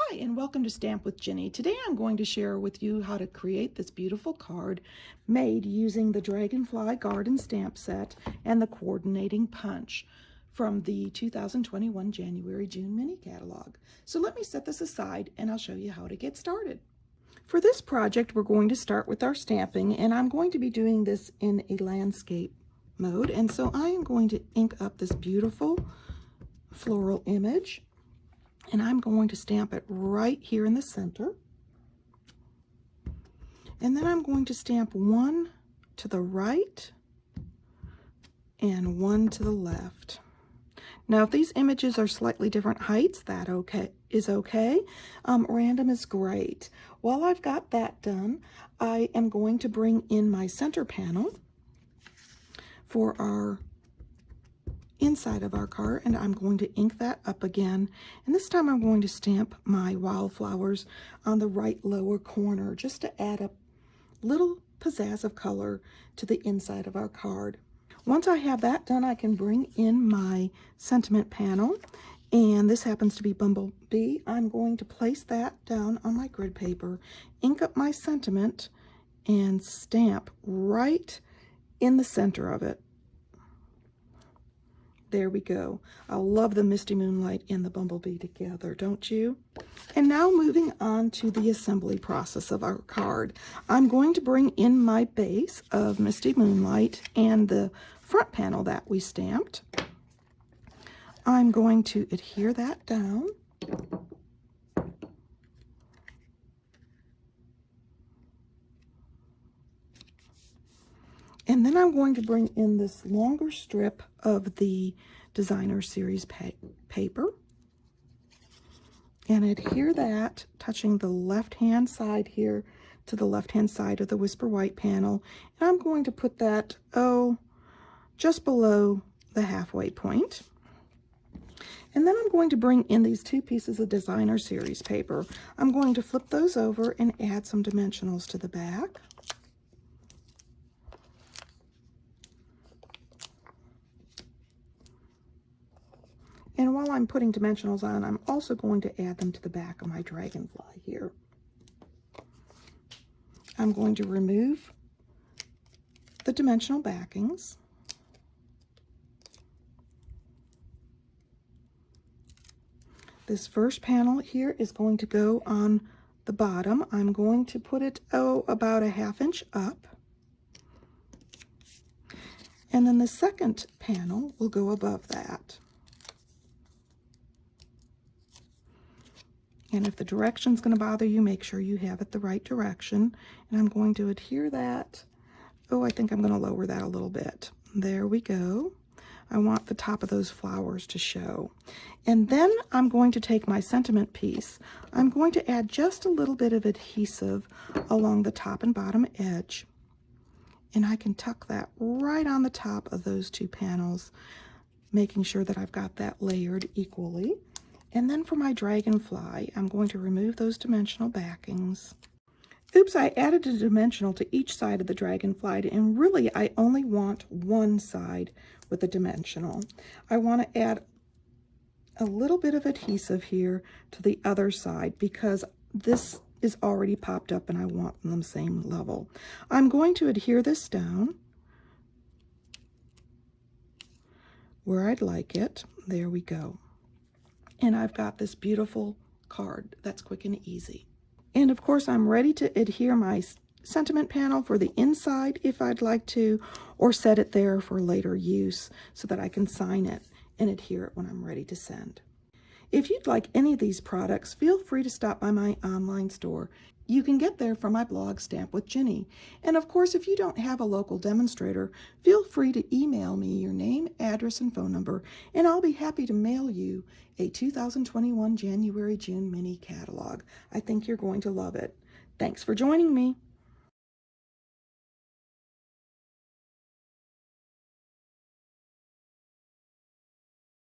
Hi, and welcome to Stamp with Ginny. Today I'm going to share with you how to create this beautiful card made using the Dragonfly Garden Stamp Set and the coordinating punch from the 2021 January-June mini catalog. So let me set this aside and I'll show you how to get started. For this project, we're going to start with our stamping, and I'm going to be doing this in a landscape mode. And so I am going to ink up this beautiful floral image. And I'm going to stamp it right here in the center. And then I'm going to stamp one to the right and one to the left. Now, if these images are slightly different heights, that is okay. Random is great. While I've got that done, I am going to bring in my center panel for our inside of our card, and I'm going to ink that up again, and this time I'm going to stamp my wildflowers on the right lower corner just to add a little pizzazz of color to the inside of our card. Once I have that done, I can bring in my sentiment panel, and this happens to be Bumblebee. I'm going to place that down on my grid paper, ink up my sentiment, and stamp right in the center of it. There we go. I love the Misty Moonlight and the Bumblebee together, don't you? And now moving on to the assembly process of our card. I'm going to bring in my base of Misty Moonlight and the front panel that we stamped. I'm going to adhere that down. And then I'm going to bring in this longer strip of the Designer Series paper and adhere that, touching the left-hand side here to the left-hand side of the Whisper White panel. And I'm going to put that, just below the halfway point. And then I'm going to bring in these two pieces of Designer Series paper. I'm going to flip those over and add some dimensionals to the back. And while I'm putting dimensionals on, I'm also going to add them to the back of my Dragonfly here. I'm going to remove the dimensional backings. This first panel here is going to go on the bottom. I'm going to put it, about a ½ inch up. And then the second panel will go above that. And if the direction's going to bother you, make sure you have it the right direction. And I'm going to adhere that. I think I'm going to lower that a little bit. There we go. I want the top of those flowers to show. And then I'm going to take my sentiment piece. I'm going to add just a little bit of adhesive along the top and bottom edge. And I can tuck that right on the top of those two panels, making sure that I've got that layered equally. And then for my Dragonfly, I'm going to remove those dimensional backings. Oops, I added a dimensional to each side of the Dragonfly, and really I only want one side with a dimensional. I want to add a little bit of adhesive here to the other side because this is already popped up and I want them the same level. I'm going to adhere this down where I'd like it. There we go. And I've got this beautiful card that's quick and easy. And of course, I'm ready to adhere my sentiment panel for the inside if I'd like to, or set it there for later use so that I can sign it and adhere it when I'm ready to send. If you'd like any of these products, feel free to stop by my online store. You can get there from my blog, Stamp with Ginny. And of course, if you don't have a local demonstrator, feel free to email me your name, address, and phone number, and I'll be happy to mail you a 2021 January-June mini catalog. I think you're going to love it. Thanks for joining me.